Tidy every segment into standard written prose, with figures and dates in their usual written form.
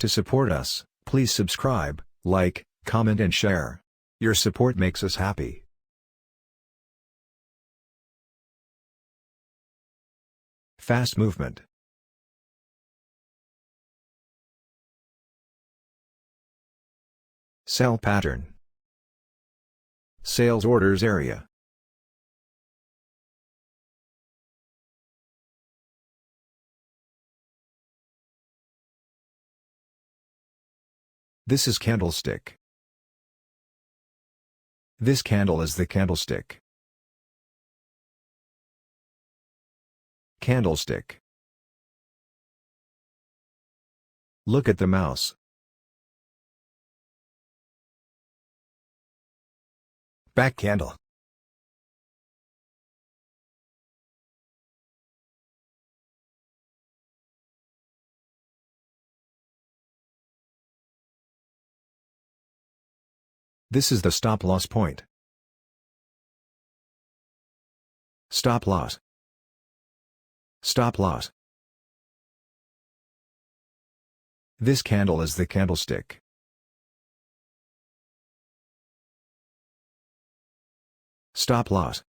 To support us, please subscribe, like, comment and share. Your support makes us happy. Fast movement. Sell pattern. Sales orders area. This is candlestick. This candle is the candlestick. Candlestick. Look at the mouse. Back candle. This is the stop loss point. Stop loss. Stop loss. This candle is the candlestick. Stop loss.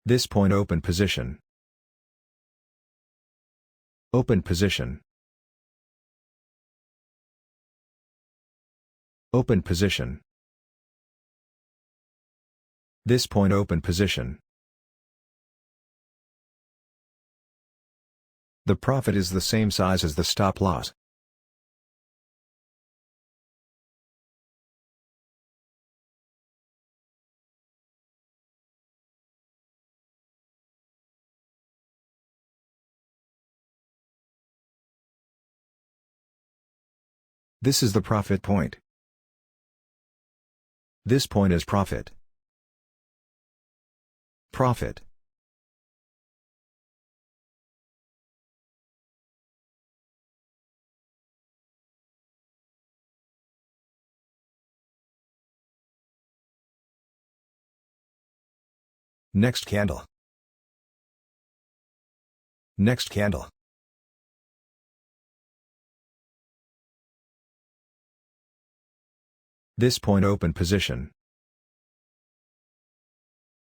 This point open position. Open position. Open position. This point open position. The profit is the same size as the stop loss. This is the profit point. This point is profit. Profit. Next candle. Next candle. This point open position.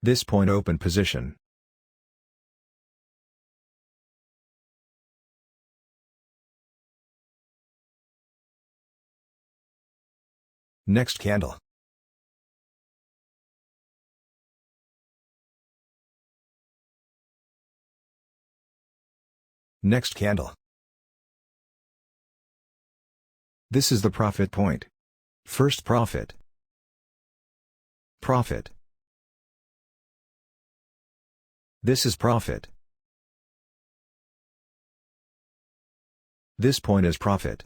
This point open position. Next candle. Next candle. This is the profit point. First profit. Profit. This is profit. This point is profit.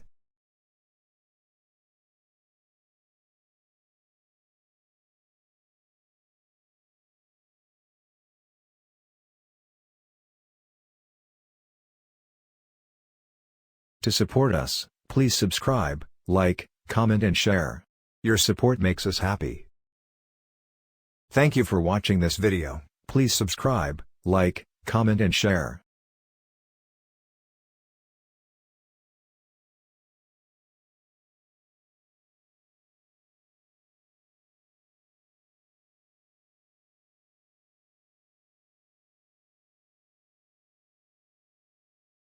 To support us, please subscribe, like, comment and share. Your support makes us happy. Thank you for watching this video. Please subscribe, like, comment and share.